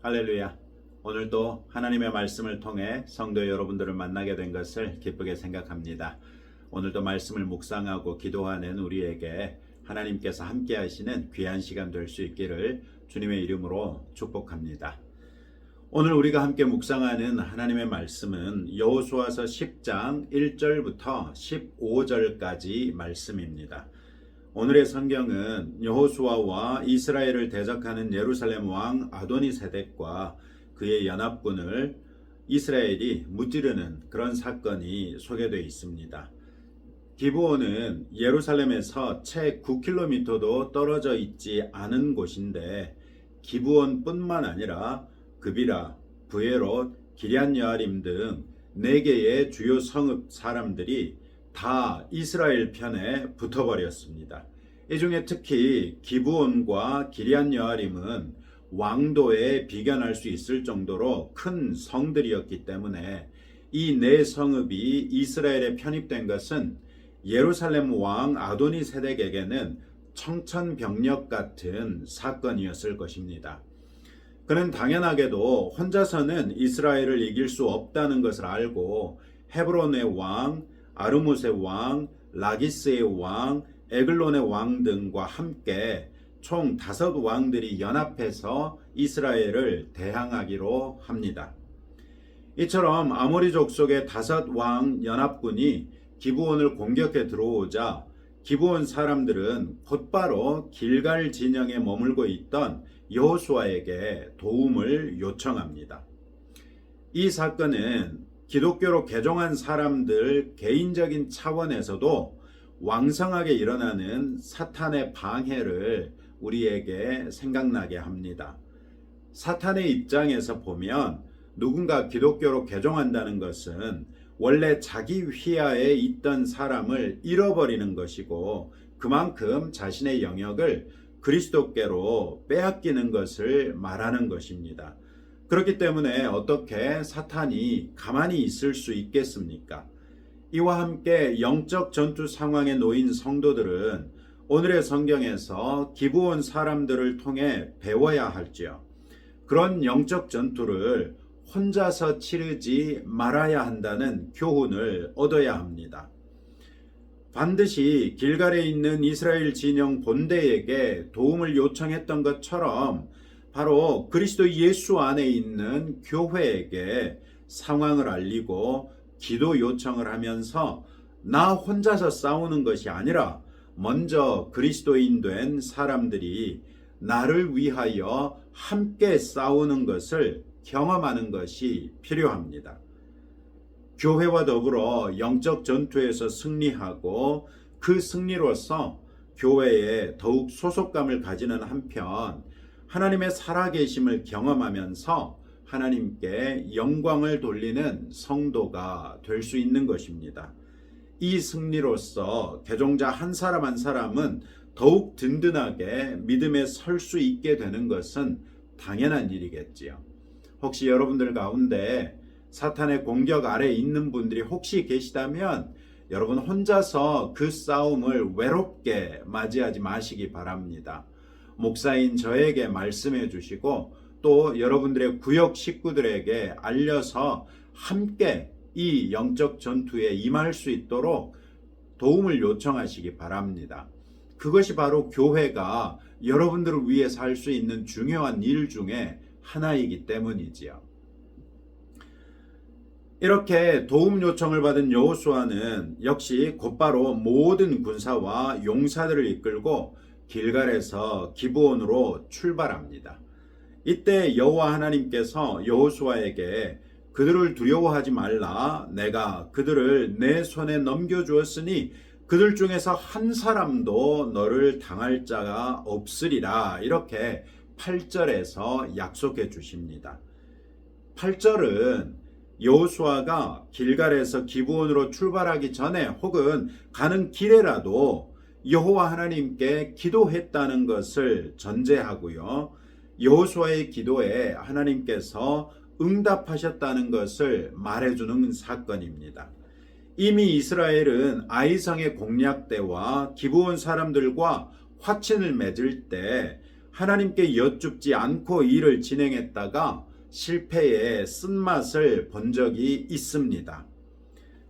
할렐루야. 오늘도 하나님의 말씀을 통해 성도 여러분들을 만나게 된 것을 기쁘게 생각합니다. 오늘도 말씀을 묵상하고 기도하는 우리에게 하나님께서 함께 하시는 귀한 시간 될 수 있기를 주님의 이름으로 축복합니다. 오늘 우리가 함께 묵상하는 하나님의 말씀은 여호수아서 10장 1절부터 15절까지 말씀입니다. 오늘의 성경은 여호수아와 이스라엘을 대적하는 예루살렘 왕 아도니세덱과 그의 연합군을 이스라엘이 무찌르는 그런 사건이 소개되어 있습니다. 기브온은 예루살렘에서 채 9km도 떨어져 있지 않은 곳인데 기브온뿐만 아니라 그비라, 부에롯, 기럇여아림 등 4개의 주요 성읍 사람들이 다 이스라엘 편에 붙어버렸습니다. 이 중에 특히 기브온과 기럇여아림은 왕도에 비견할 수 있을 정도로 큰 성들이었기 때문에 이 4성읍이 이스라엘에 편입된 것은 예루살렘 왕 아도니세덱에게는 청천벽력 같은 사건이었을 것입니다. 그는 당연하게도 혼자서는 이스라엘을 이길 수 없다는 것을 알고 헤브론의 왕, 아르못의 왕, 라기스의 왕, 에글론의 왕 등과 함께 총 5왕들이 연합해서 이스라엘을 대항하기로 합니다. 이처럼 아모리족 속의 5왕 연합군이 기브온을 공격해 들어오자 기브온 사람들은 곧바로 길갈 진영에 머물고 있던 여호수아에게 도움을 요청합니다. 이 사건은 기독교로 개종한 사람들 개인적인 차원에서도 왕성하게 일어나는 사탄의 방해를 우리에게 생각나게 합니다. 사탄의 입장에서 보면 누군가 기독교로 개종한다는 것은 원래 자기 휘하에 있던 사람을 잃어버리는 것이고 그만큼 자신의 영역을 그리스도께로 빼앗기는 것을 말하는 것입니다. 그렇기 때문에 어떻게 사탄이 가만히 있을 수 있겠습니까? 이와 함께 영적 전투 상황에 놓인 성도들은 오늘의 성경에서 기브온 사람들을 통해 배워야 할지요. 그런 영적 전투를 혼자서 치르지 말아야 한다는 교훈을 얻어야 합니다. 반드시 길갈에 있는 이스라엘 진영 본대에게 도움을 요청했던 것처럼 바로 그리스도 예수 안에 있는 교회에게 상황을 알리고 기도 요청을 하면서 나 혼자서 싸우는 것이 아니라 먼저 그리스도인 된 사람들이 나를 위하여 함께 싸우는 것을 경험하는 것이 필요합니다. 교회와 더불어 영적 전투에서 승리하고 그 승리로서 교회에 더욱 소속감을 가지는 한편 하나님의 살아계심을 경험하면서 하나님께 영광을 돌리는 성도가 될 수 있는 것입니다. 이 승리로서 개종자 한 사람 한 사람은 더욱 든든하게 믿음에 설 수 있게 되는 것은 당연한 일이겠지요. 혹시 여러분들 가운데 사탄의 공격 아래 있는 분들이 혹시 계시다면 여러분 혼자서 그 싸움을 외롭게 맞이하지 마시기 바랍니다. 목사인 저에게 말씀해 주시고 또 여러분들의 구역 식구들에게 알려서 함께 이 영적 전투에 임할 수 있도록 도움을 요청하시기 바랍니다. 그것이 바로 교회가 여러분들을 위해서 할 수 있는 중요한 일 중에 하나이기 때문이지요. 이렇게 도움 요청을 받은 여호수아는 역시 곧바로 모든 군사와 용사들을 이끌고 길갈에서 기브온으로 출발합니다. 이때 여호와 하나님께서 여호수아에게 그들을 두려워하지 말라. 내가 그들을 내 손에 넘겨주었으니 그들 중에서 한 사람도 너를 당할 자가 없으리라. 이렇게 8절에서 약속해 주십니다. 8절은 여호수아가 길갈에서 기브온으로 출발하기 전에 혹은 가는 길에라도 여호와 하나님께 기도했다는 것을 전제하고요. 여호수아의 기도에 하나님께서 응답하셨다는 것을 말해주는 사건입니다. 이미 이스라엘은 아이성의 공략 때와 기브온 사람들과 화친을 맺을 때 하나님께 여쭙지 않고 일을 진행했다가 실패의 쓴맛을 본 적이 있습니다.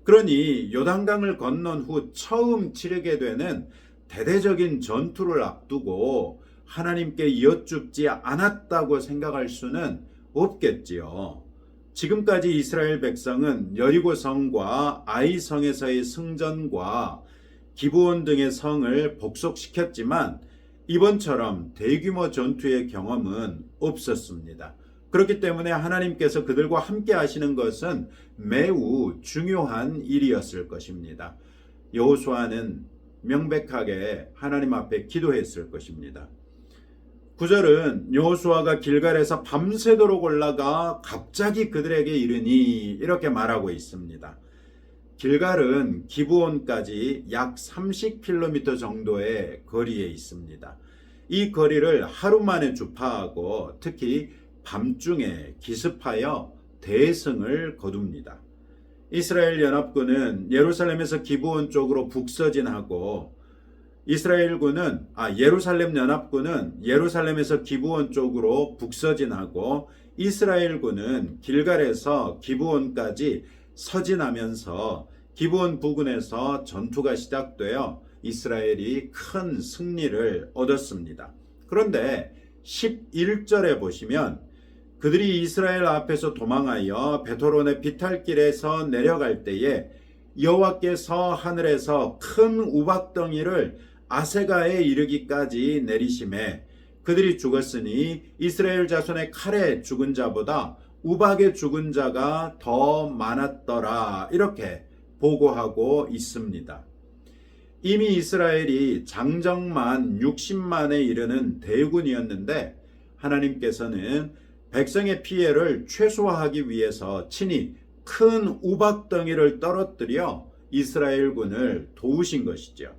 그러니 요단강을 건넌 후 처음 치르게 되는 대대적인 전투를 앞두고 하나님께 여쭙지 않았다고 생각할 수는 없겠지요. 지금까지 이스라엘 백성은 여리고 성과 아이 성에서의 승전과 기브온 등의 성을 복속시켰지만 이번처럼 대규모 전투의 경험은 없었습니다. 그렇기 때문에 하나님께서 그들과 함께 하시는 것은 매우 중요한 일이었을 것입니다. 여호수아는 명백하게 하나님 앞에 기도했을 것입니다. 9절은 여호수아가 길갈에서 밤새도록 올라가 갑자기 그들에게 이르니 이렇게 말하고 있습니다. 길갈은 기브온까지 약 30km 정도의 거리에 있습니다. 이 거리를 하루 만에 주파하고 특히 밤중에 기습하여 대승을 거둡니다. 이스라엘 연합군은 예루살렘에서 기브온 쪽으로 북서진하고 예루살렘 연합군은 예루살렘에서 기브온 쪽으로 북서진하고 이스라엘군은 길갈에서 기브온까지 서진하면서 기브온 부근에서 전투가 시작되어 이스라엘이 큰 승리를 얻었습니다. 그런데 11절에 보시면 그들이 이스라엘 앞에서 도망하여 베토론의 비탈길에서 내려갈 때에 여호와께서 하늘에서 큰 우박덩이를 아세가에 이르기까지 내리심에 그들이 죽었으니 이스라엘 자손의 칼에 죽은 자보다 우박에 죽은 자가 더 많았더라. 이렇게 보고하고 있습니다. 이미 이스라엘이 장정만 60만에 이르는 대군이었는데 하나님께서는 백성의 피해를 최소화하기 위해서 친히 큰 우박덩이를 떨어뜨려 이스라엘군을 도우신 것이죠.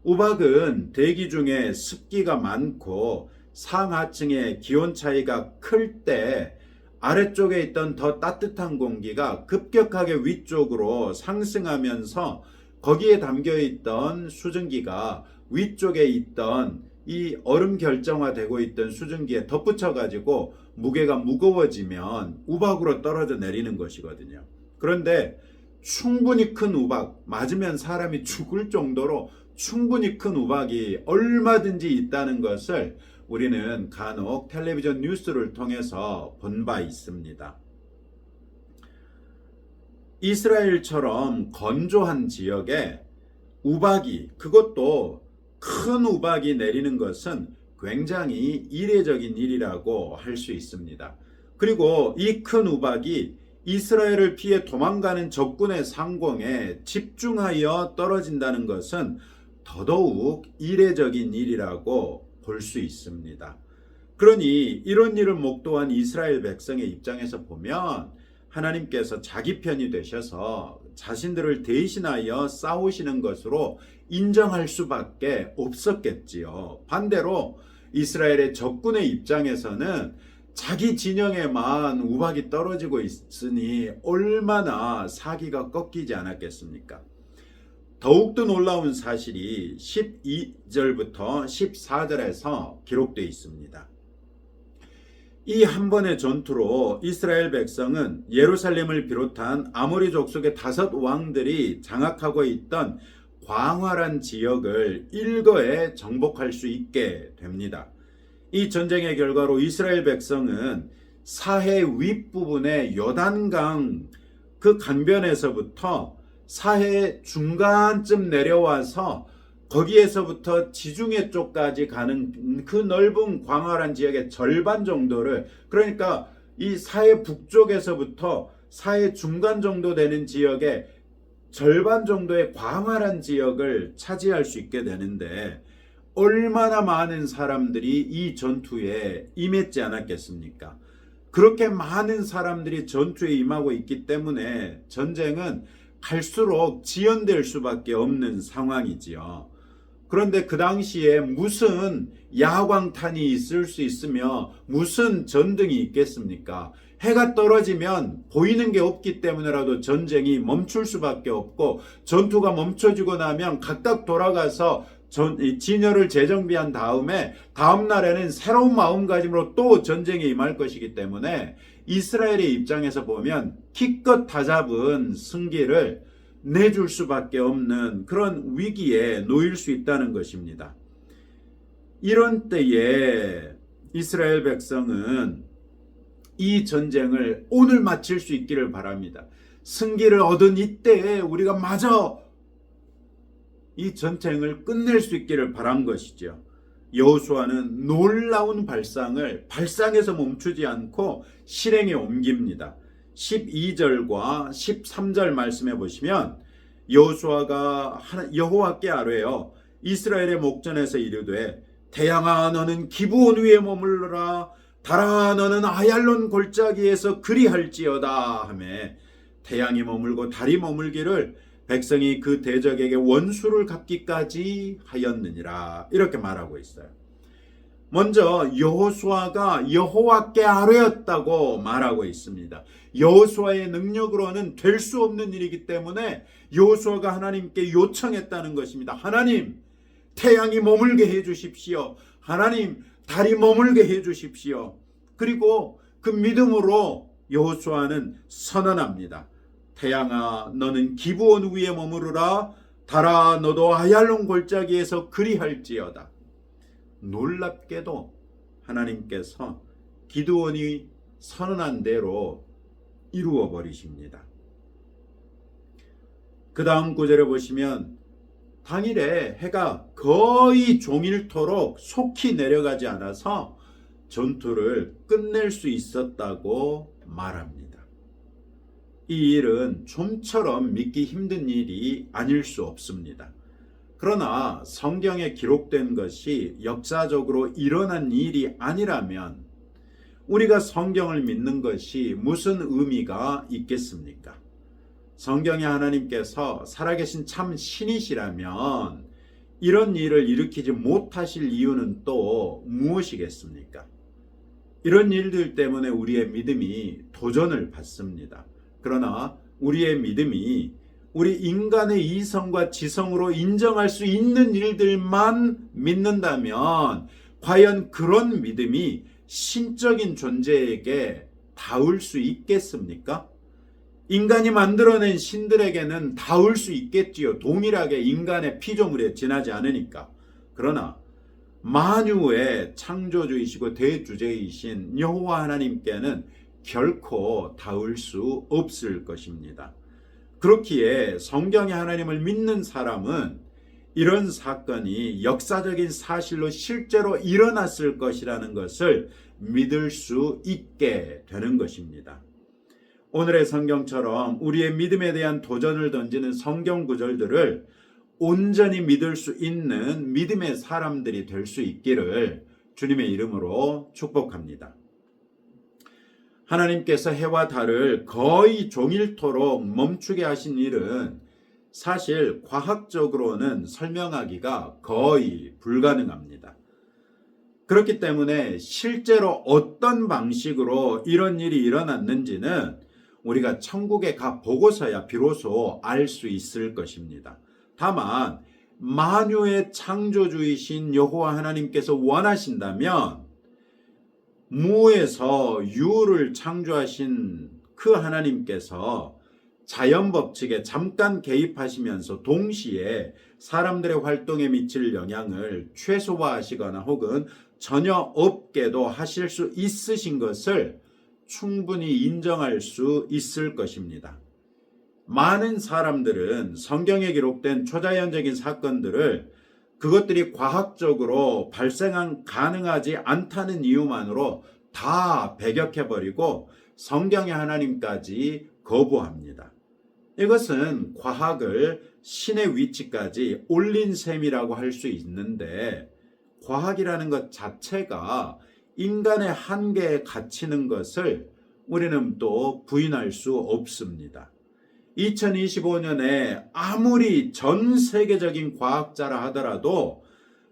우박은 대기 중에 습기가 많고 상하층의 기온 차이가 클 때 아래쪽에 있던 더 따뜻한 공기가 급격하게 위쪽으로 상승하면서 거기에 담겨있던 수증기가 위쪽에 있던 이 얼음 결정화되고 있던 수증기에 덧붙여 가지고 무게가 무거워지면 우박으로 떨어져 내리는 것이거든요. 그런데 충분히 큰 우박, 맞으면 사람이 죽을 정도로 충분히 큰 우박이 얼마든지 있다는 것을 우리는 간혹 텔레비전 뉴스를 통해서 본 바 있습니다. 이스라엘처럼 건조한 지역에 우박이, 그것도 큰 우박이 내리는 것은 굉장히 이례적인 일이라고 할 수 있습니다. 그리고 이 큰 우박이 이스라엘을 피해 도망가는 적군의 상공에 집중하여 떨어진다는 것은 더더욱 이례적인 일이라고 볼 수 있습니다. 그러니 이런 일을 목도한 이스라엘 백성의 입장에서 보면 하나님께서 자기 편이 되셔서 자신들을 대신하여 싸우시는 것으로 인정할 수밖에 없었겠지요. 반대로 이스라엘의 적군의 입장에서는 자기 진영에만 우박이 떨어지고 있으니 얼마나 사기가 꺾이지 않았겠습니까? 더욱더 놀라운 사실이 12절부터 14절에서 기록되어 있습니다. 이 한 번의 전투로 이스라엘 백성은 예루살렘을 비롯한 아모리 족속의 5 왕들이 장악하고 있던 광활한 지역을 일거에 정복할 수 있게 됩니다. 이 전쟁의 결과로 이스라엘 백성은 사해 윗부분의 요단강 그 강변에서부터 사해 중간쯤 내려와서 거기에서부터 지중해 쪽까지 가는 그 넓은 광활한 지역의 절반 정도를, 그러니까 이 사해 북쪽에서부터 사해 중간 정도 되는 지역의 절반 정도의 광활한 지역을 차지할 수 있게 되는데 얼마나 많은 사람들이 이 전투에 임했지 않았겠습니까? 그렇게 많은 사람들이 전투에 임하고 있기 때문에 전쟁은 갈수록 지연될 수밖에 없는 상황이지요. 그런데 그 당시에 무슨 야광탄이 있을 수 있으며 무슨 전등이 있겠습니까? 해가 떨어지면 보이는 게 없기 때문에라도 전쟁이 멈출 수밖에 없고 전투가 멈춰지고 나면 각각 돌아가서 진열을 재정비한 다음에 다음 날에는 새로운 마음가짐으로 또 전쟁에 임할 것이기 때문에 이스라엘의 입장에서 보면 기껏 다잡은 승기를 내줄 수밖에 없는 그런 위기에 놓일 수 있다는 것입니다. 이런 때에 이스라엘 백성은 이 전쟁을 오늘 마칠 수 있기를 바랍니다. 승기를 얻은 이때에 우리가 마저 이 전쟁을 끝낼 수 있기를 바란 것이죠. 여호수아는 놀라운 발상에서 멈추지 않고 실행에 옮깁니다. 12절과 13절 말씀해 보시면 여호수아가 여호와께 아뢰어 이스라엘의 목전에서 이르되 태양아 너는 기브온 위에 머물러라 달아 너는 아얄론 골짜기에서 그리할지어다 하매 태양이 머물고 달이 머물기를 백성이 그 대적에게 원수를 갚기까지 하였느니라 이렇게 말하고 있어요. 먼저 여호수아가 여호와께 아뢰었다고 말하고 있습니다. 여호수아의 능력으로는 될 수 없는 일이기 때문에 여호수아가 하나님께 요청했다는 것입니다. 하나님 태양이 머물게 해주십시오. 하나님 달이 머물게 해주십시오. 그리고 그 믿음으로 여호수아는 선언합니다. 태양아 너는 기브온 위에 머무르라 달아 너도 아얄론 골짜기에서 그리할지어다. 놀랍게도 하나님께서 기드온이 선언한 대로 이루어 버리십니다. 그 다음 구절에 보시면 당일에 해가 거의 종일토록 속히 내려가지 않아서 전투를 끝낼 수 있었다고 말합니다. 이 일은 좀처럼 믿기 힘든 일이 아닐 수 없습니다. 그러나 성경에 기록된 것이 역사적으로 일어난 일이 아니라면 우리가 성경을 믿는 것이 무슨 의미가 있겠습니까? 성경의 하나님께서 살아계신 참 신이시라면 이런 일을 일으키지 못하실 이유는 또 무엇이겠습니까? 이런 일들 때문에 우리의 믿음이 도전을 받습니다. 그러나 우리의 믿음이 우리 인간의 이성과 지성으로 인정할 수 있는 일들만 믿는다면 과연 그런 믿음이 신적인 존재에게 닿을 수 있겠습니까? 인간이 만들어낸 신들에게는 닿을 수 있겠지요. 동일하게 인간의 피조물에 지나지 않으니까. 그러나 만유의 창조주이시고 대주제이신 여호와 하나님께는 결코 닿을 수 없을 것입니다. 그렇기에 성경의 하나님을 믿는 사람은 이런 사건이 역사적인 사실로 실제로 일어났을 것이라는 것을 믿을 수 있게 되는 것입니다. 오늘의 성경처럼 우리의 믿음에 대한 도전을 던지는 성경 구절들을 온전히 믿을 수 있는 믿음의 사람들이 될 수 있기를 주님의 이름으로 축복합니다. 하나님께서 해와 달을 거의 종일토록 멈추게 하신 일은 사실 과학적으로는 설명하기가 거의 불가능합니다. 그렇기 때문에 실제로 어떤 방식으로 이런 일이 일어났는지는 우리가 천국에 가 보고서야 비로소 알 수 있을 것입니다. 다만 만유의 창조주이신 여호와 하나님께서 원하신다면 무에서 유를 창조하신 그 하나님께서 자연 법칙에 잠깐 개입하시면서 동시에 사람들의 활동에 미칠 영향을 최소화하시거나 혹은 전혀 없게도 하실 수 있으신 것을 충분히 인정할 수 있을 것입니다. 많은 사람들은 성경에 기록된 초자연적인 사건들을 그것들이 과학적으로 가능하지 않다는 이유만으로 다 배격해버리고 성경의 하나님까지 거부합니다. 이것은 과학을 신의 위치까지 올린 셈이라고 할 수 있는데 과학이라는 것 자체가 인간의 한계에 갇히는 것을 우리는 또 부인할 수 없습니다. 2025년에 아무리 전 세계적인 과학자라 하더라도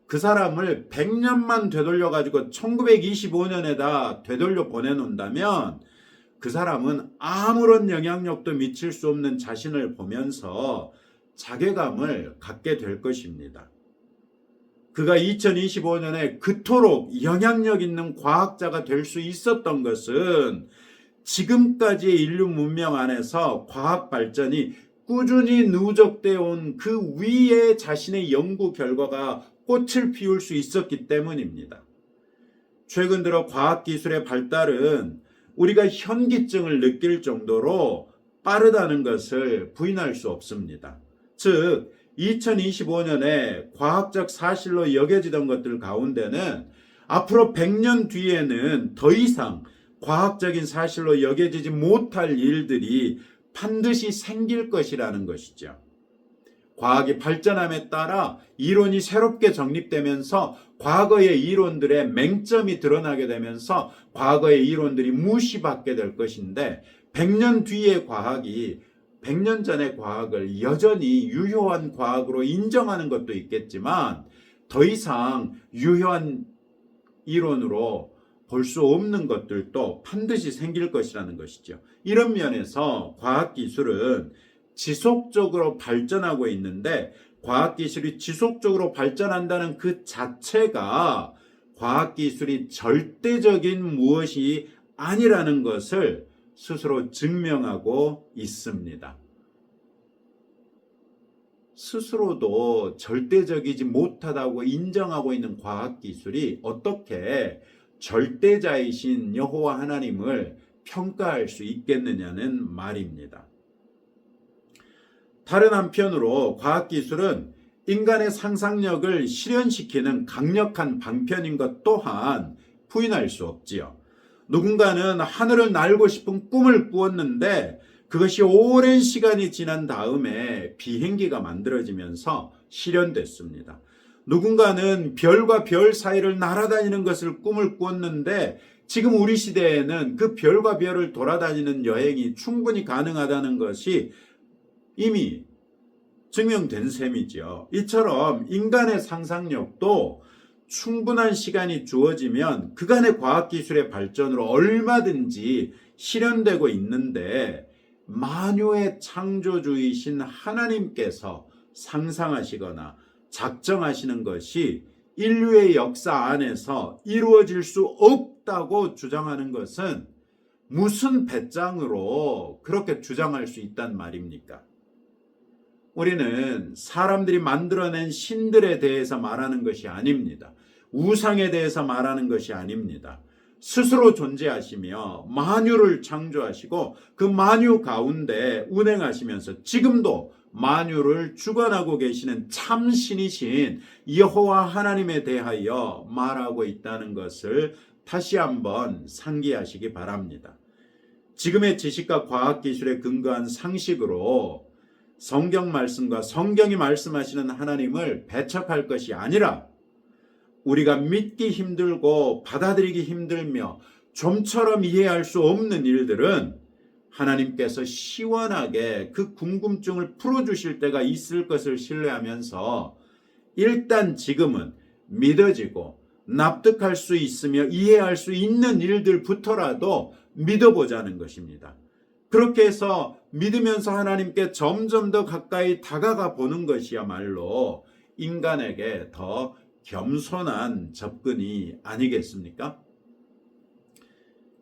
그 사람을 100년만 되돌려가지고 1925년에다 되돌려 보내놓는다면 그 사람은 아무런 영향력도 미칠 수 없는 자신을 보면서 자괴감을 갖게 될 것입니다. 그가 2025년에 그토록 영향력 있는 과학자가 될 수 있었던 것은 지금까지의 인류 문명 안에서 과학 발전이 꾸준히 누적되어 온 그 위에 자신의 연구 결과가 꽃을 피울 수 있었기 때문입니다. 최근 들어 과학기술의 발달은 우리가 현기증을 느낄 정도로 빠르다는 것을 부인할 수 없습니다. 즉 2025년에 과학적 사실로 여겨지던 것들 가운데는 앞으로 100년 뒤에는 더 이상 과학적인 사실로 여겨지지 못할 일들이 반드시 생길 것이라는 것이죠. 과학이 발전함에 따라 이론이 새롭게 정립되면서 과거의 이론들의 맹점이 드러나게 되면서 과거의 이론들이 무시받게 될 것인데 100년 뒤의 과학이 100년 전의 과학을 여전히 유효한 과학으로 인정하는 것도 있겠지만 더 이상 유효한 이론으로 볼 수 없는 것들도 반드시 생길 것이라는 것이죠. 이런 면에서 과학기술은 지속적으로 발전하고 있는데 과학기술이 지속적으로 발전한다는 그 자체가 과학기술이 절대적인 무엇이 아니라는 것을 스스로 증명하고 있습니다. 스스로도 절대적이지 못하다고 인정하고 있는 과학기술이 어떻게 절대자이신 여호와 하나님을 평가할 수 있겠느냐는 말입니다. 다른 한편으로 과학기술은 인간의 상상력을 실현시키는 강력한 방편인 것 또한 부인할 수 없지요. 누군가는 하늘을 날고 싶은 꿈을 꾸었는데 그것이 오랜 시간이 지난 다음에 비행기가 만들어지면서 실현됐습니다. 누군가는 별과 별 사이를 날아다니는 것을 꿈을 꾸었는데 지금 우리 시대에는 그 별과 별을 돌아다니는 여행이 충분히 가능하다는 것이 이미 증명된 셈이죠. 이처럼 인간의 상상력도 충분한 시간이 주어지면 그간의 과학기술의 발전으로 얼마든지 실현되고 있는데 만유의 창조주이신 하나님께서 상상하시거나 작정하시는 것이 인류의 역사 안에서 이루어질 수 없다고 주장하는 것은 무슨 배짱으로 그렇게 주장할 수 있단 말입니까? 우리는 사람들이 만들어낸 신들에 대해서 말하는 것이 아닙니다. 우상에 대해서 말하는 것이 아닙니다. 스스로 존재하시며 만유를 창조하시고 그 만유 가운데 운행하시면서 지금도 만유를 주관하고 계시는 참신이신 여호와 하나님에 대하여 말하고 있다는 것을 다시 한번 상기하시기 바랍니다. 지금의 지식과 과학기술에 근거한 상식으로 성경 말씀과 성경이 말씀하시는 하나님을 배척할 것이 아니라 우리가 믿기 힘들고 받아들이기 힘들며 좀처럼 이해할 수 없는 일들은 하나님께서 시원하게 그 궁금증을 풀어주실 때가 있을 것을 신뢰하면서 일단 지금은 믿어지고 납득할 수 있으며 이해할 수 있는 일들부터라도 믿어보자는 것입니다. 그렇게 해서 믿으면서 하나님께 점점 더 가까이 다가가 보는 것이야말로 인간에게 더 겸손한 접근이 아니겠습니까?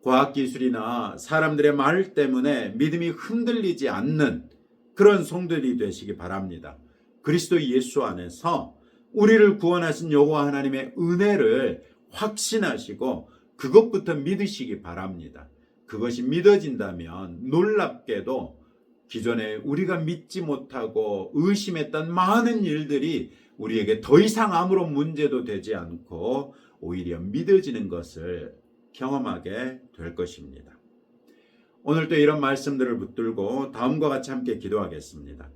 과학기술이나 사람들의 말 때문에 믿음이 흔들리지 않는 그런 성도들이 되시기 바랍니다. 그리스도 예수 안에서 우리를 구원하신 여호와 하나님의 은혜를 확신하시고 그것부터 믿으시기 바랍니다. 그것이 믿어진다면 놀랍게도 기존에 우리가 믿지 못하고 의심했던 많은 일들이 우리에게 더 이상 아무런 문제도 되지 않고 오히려 믿어지는 것을 경험하게 될 것입니다. 오늘도 이런 말씀들을 붙들고 다음과 같이 함께 기도하겠습니다.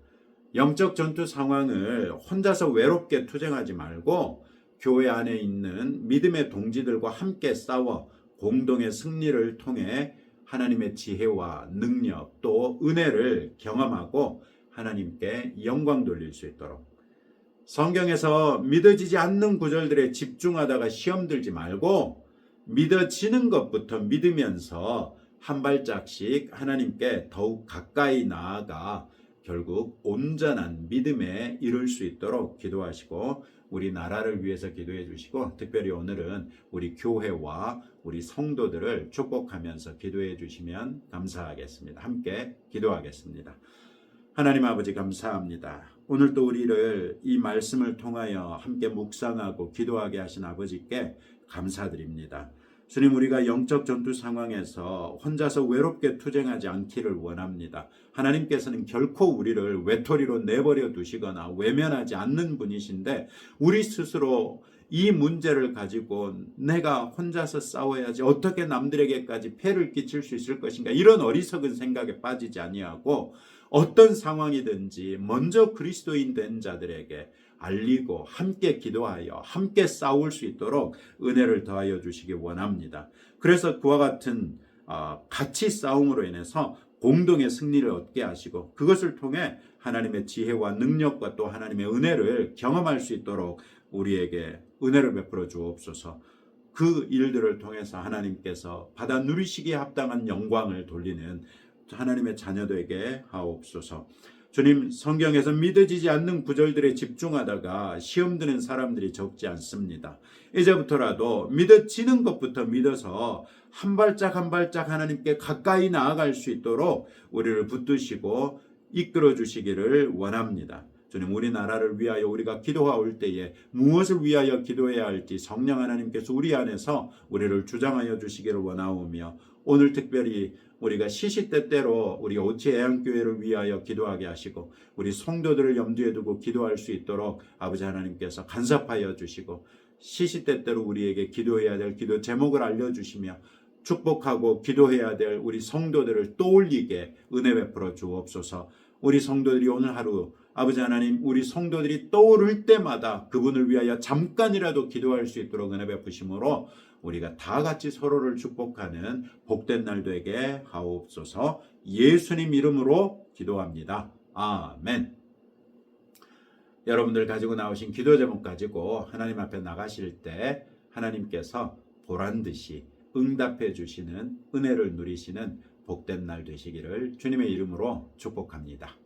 영적 전투 상황을 혼자서 외롭게 투쟁하지 말고 교회 안에 있는 믿음의 동지들과 함께 싸워 공동의 승리를 통해 하나님의 지혜와 능력 또 은혜를 경험하고 하나님께 영광 돌릴 수 있도록 성경에서 믿어지지 않는 구절들에 집중하다가 시험 들지 말고 믿어지는 것부터 믿으면서 한 발짝씩 하나님께 더욱 가까이 나아가 결국 온전한 믿음에 이룰 수 있도록 기도하시고 우리 나라를 위해서 기도해 주시고 특별히 오늘은 우리 교회와 우리 성도들을 축복하면서 기도해 주시면 감사하겠습니다. 함께 기도하겠습니다. 하나님 아버지 감사합니다. 오늘 또 우리를 이 말씀을 통하여 함께 묵상하고 기도하게 하신 아버지께 감사드립니다. 주님, 우리가 영적 전투 상황에서 혼자서 외롭게 투쟁하지 않기를 원합니다. 하나님께서는 결코 우리를 외톨이로 내버려 두시거나 외면하지 않는 분이신데 우리 스스로 이 문제를 가지고 내가 혼자서 싸워야지 어떻게 남들에게까지 폐를 끼칠 수 있을 것인가 이런 어리석은 생각에 빠지지 아니하고 어떤 상황이든지 먼저 그리스도인 된 자들에게 알리고 함께 기도하여 함께 싸울 수 있도록 은혜를 더하여 주시기 원합니다. 그래서 그와 같은 같이 싸움으로 인해서 공동의 승리를 얻게 하시고 그것을 통해 하나님의 지혜와 능력과 또 하나님의 은혜를 경험할 수 있도록 우리에게 은혜를 베풀어 주옵소서. 그 일들을 통해서 하나님께서 받아 누리시기에 합당한 영광을 돌리는 하나님의 자녀들에게 하옵소서. 주님, 성경에서 믿어지지 않는 구절들에 집중하다가 시험 드는 사람들이 적지 않습니다. 이제부터라도 믿어지는 것부터 믿어서 한 발짝 한 발짝 하나님께 가까이 나아갈 수 있도록 우리를 붙드시고 이끌어 주시기를 원합니다. 주님, 우리나라를 위하여 우리가 기도할 때에 무엇을 위하여 기도해야 할지 성령 하나님께서 우리 안에서 우리를 주장하여 주시기를 원하오며 오늘 특별히 우리가 시시때때로 우리 오치 애양교회를 위하여 기도하게 하시고 우리 성도들을 염두에 두고 기도할 수 있도록 아버지 하나님께서 간섭하여 주시고 시시때때로 우리에게 기도해야 될 기도 제목을 알려주시며 축복하고 기도해야 될 우리 성도들을 떠올리게 은혜 베풀어 주옵소서. 우리 성도들이 오늘 하루 아버지 하나님 우리 성도들이 떠오를 때마다 그분을 위하여 잠깐이라도 기도할 수 있도록 은혜 베푸심으로 우리가 다 같이 서로를 축복하는 복된 날 되게 하옵소서. 예수님 이름으로 기도합니다. 아멘. 여러분들 가지고 나오신 기도 제목 가지고 하나님 앞에 나가실 때 하나님께서 보란듯이 응답해 주시는 은혜를 누리시는 복된 날 되시기를 주님의 이름으로 축복합니다.